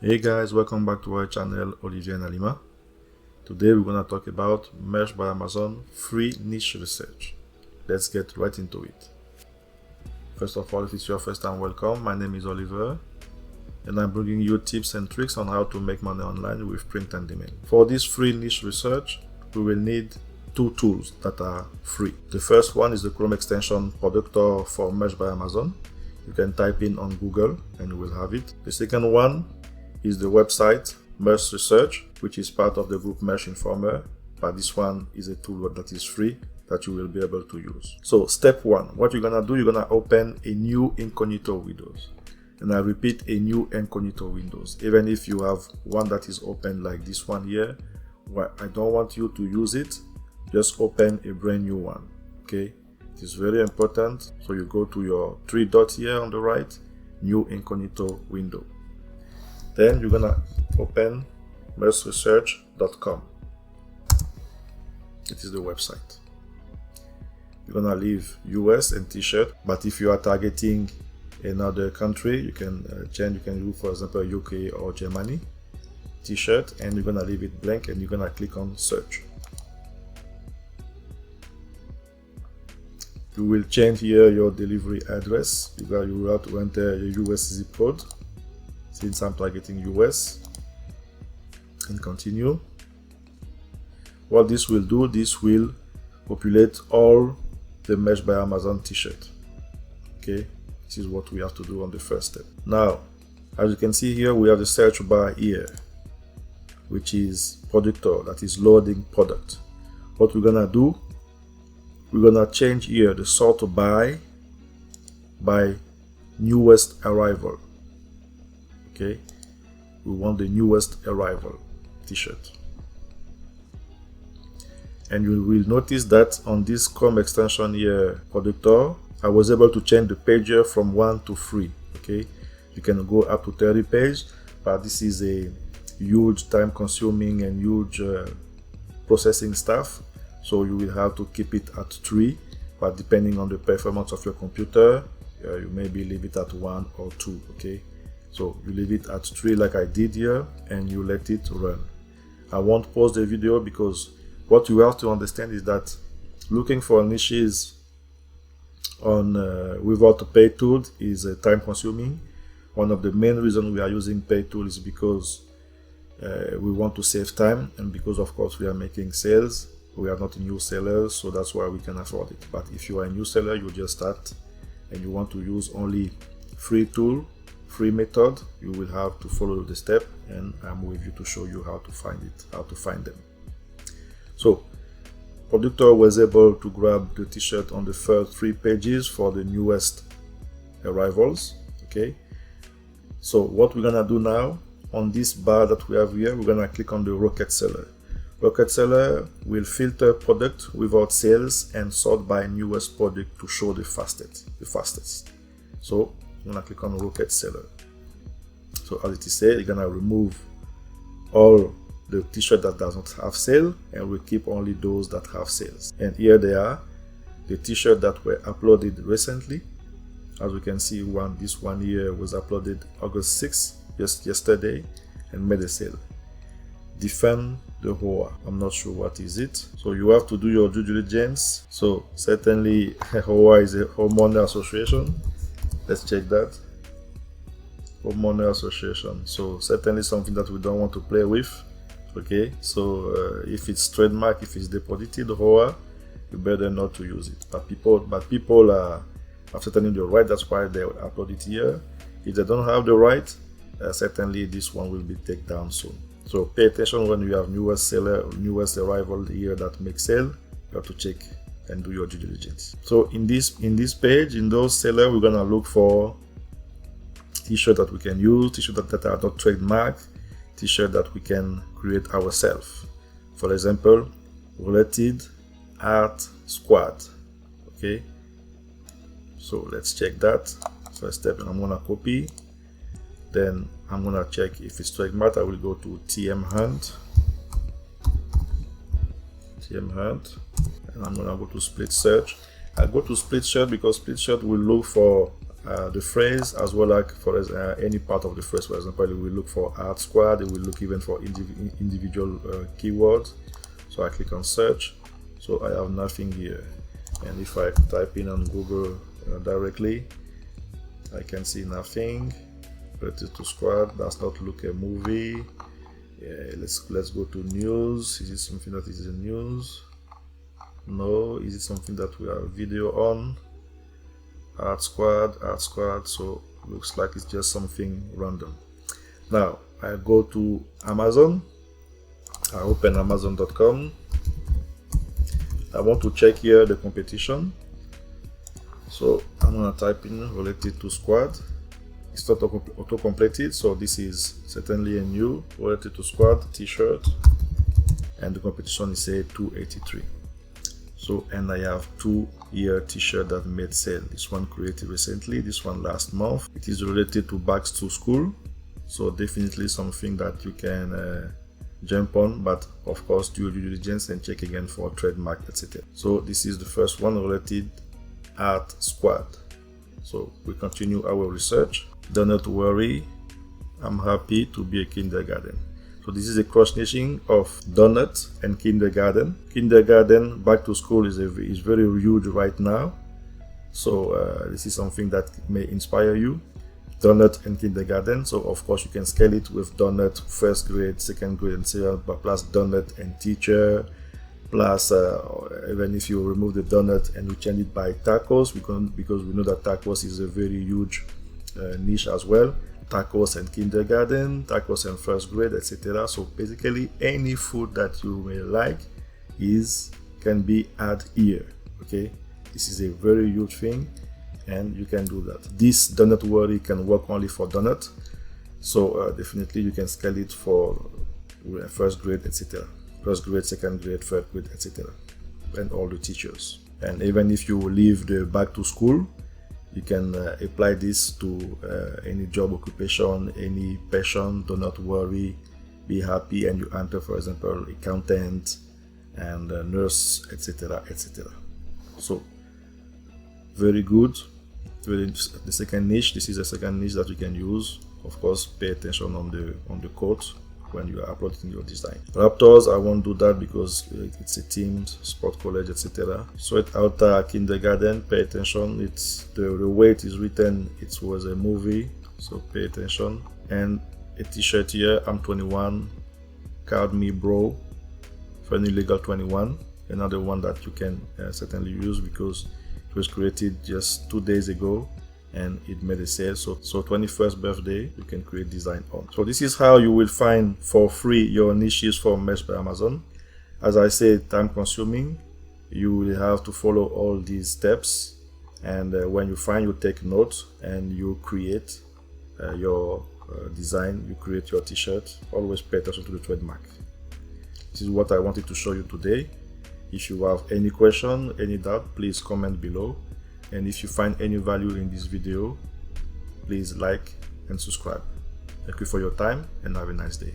Hey guys, welcome back to our channel, Olivier and Alima. Today we're going to talk about Merch by Amazon free niche research. Let's get right into it. First of all, if it's your first time, welcome. My name is Oliver and I'm bringing you tips and tricks on how to make money online with print and demand. For this free niche research, we will need two tools that are free. The first one is the Chrome extension Productor for Merch by Amazon. You can type in on Google and you will have it. The second one is the website Merch Research, which is part of the group Merch Informer, but this one is a tool that is free that you will be able to use. So step one, what you're gonna do, you're gonna open a new incognito windows. And I repeat, a new incognito windows. Even if you have one that is open like this one here, well, I don't want you to use it, just open a brand new one, okay? It is very important. So you go to your three dots here on the right, new incognito window. Then you're gonna open merchresearch.com. It is the website. You're gonna leave US and t-shirt, but if you are targeting another country, you can change. You can do, for example, UK or Germany t-shirt, and you're gonna leave it blank and you're gonna click on search. You will change here your delivery address because you will have to enter your US zip code. Since I'm targeting US, and continue. What this will do, this will populate all the Merch by Amazon t-shirt. Okay, this is what we have to do on the first step. Now, as you can see here, we have the search bar here, which is Productor, that is loading product. What we're gonna do, we're gonna change here the sort by newest arrival. Okay, we want the newest arrival t-shirt, and you will notice that on this Chrome extension here, Productor, I was able to change the page here from 1 to 3. Okay, you can go up to 30 pages, but this is a huge time consuming and huge processing stuff, so you will have to keep it at 3, but depending on the performance of your computer, you maybe leave it at 1 or 2. Okay, so you leave it at 3 like I did here, and you let it run. I won't pause the video because what you have to understand is that looking for niches on without a pay tool is time consuming. One of the main reasons we are using pay tool is because we want to save time, and because of course we are making sales. We are not new sellers, so that's why we can afford it. But if you are a new seller, you just start and you want to use only free tool, free method, you will have to follow the step, and I'm with you to show you how to find it, how to find them. So Productor was able to grab the t-shirt on the first 3 pages for the newest arrivals. Okay, so what we're gonna do now, on this bar that we have here, we're gonna click on the Rocket Seller. Rocket Seller will filter product without sales and sort by newest product to show the fastest. So I'm gonna click on Rocket Seller. So as it is said, you're gonna remove all the t-shirt that does not have sale, and we'll keep only those that have sales. And here they are, the t-shirt that were uploaded recently. As we can see, this one here was uploaded August 6th, just yesterday, and made a sale. Defend the 𝗗𝗧. I'm not sure what is it, so you have to do your due diligence. So certainly 𝗗𝗧 is a homeowner association. Let's check that. Homeowner association, so certainly something that we don't want to play with. Okay, so if it's trademark, if it's deposited 𝗗𝗧, you better not to use it. But people are certainly the right, that's why they will upload it here. If they don't have the right, certainly this one will be taken down soon. So pay attention when you have newest seller, newest arrival here that makes sale. You have to check and do your due diligence. So in this page, in those sellers, we're gonna look for t-shirt that we can use, t-shirt that are not trademark, t-shirt that we can create ourselves. For example, Related Art Squad. Okay, so let's check that. First step, and I'm gonna copy. Then I'm gonna check if it's trademark. I will go to TM Hunt, and I'm gonna go to split search. I go to split search because split search will look for the phrase as well as for any part of the phrase. For example, we will look for art squad, it will look even for individual keywords. So I click on search, so I have nothing here. And if I type in on Google directly, I can see nothing related to squad. Does not look a movie. Let's go to news. Is it something that is in news? No. Is it something that we have video on? Art squad. So looks like it's just something random. Now I go to Amazon. I open Amazon.com. I want to check here the competition. So I'm gonna type in related to squad. It's not auto-completed, so this is certainly a new related to squad t-shirt, and the competition is say 283. So, and I have 2 year t-shirt that made sale. This one created recently, this one last month. It is related to back to school, so definitely something that you can jump on, but of course do your due diligence and check again for trademark, etc. So this is the first one, related art squad. So we continue our research. Do not worry, I'm happy to be a kindergarten. So this is a cross-stitching of donut and kindergarten. Kindergarten back to school is very huge right now. So this is something that may inspire you. Donut and kindergarten. So of course you can scale it with donut first grade, second grade, and so on, but plus donut and teacher, plus even if you remove the donut and you change it by tacos, because we know that tacos is a very huge niche as well. Tacos and kindergarten, tacos and first grade, etc. So basically any food that you may like can be added here. Okay, this is a very huge thing, and you can do that. This do not worry can work only for donut, so definitely you can scale it for first grade, etc. First grade, second grade, third grade, etc. and all the teachers. And even if you leave the back to school, you can apply this to any job occupation, any passion. Do not worry, be happy, and you enter, for example, accountant and nurse, etc., etc. So very good. The second niche, this is a second niche that you can use. Of course, pay attention on the quote when you are uploading your design. Raptors, I won't do that because it's a team, sport college, etc. Straight Outta kindergarten, pay attention. It's the way it is written, it was a movie, so pay attention. And a t-shirt here, I'm 21, card me bro, Funny Legal 21. Another one that you can certainly use because it was created just 2 days ago and it made a sale. So 21st birthday, you can create design on. So this is how you will find for free your niches for Mesh by Amazon. As I said, time consuming. You will have to follow all these steps, and when you find, you take notes and you create your design, you create your t-shirt. Always pay attention to the trademark. This is what I wanted to show you today. If you have any question, any doubt, please comment below. And if you find any value in this video, please like and subscribe. Thank you for your time and have a nice day.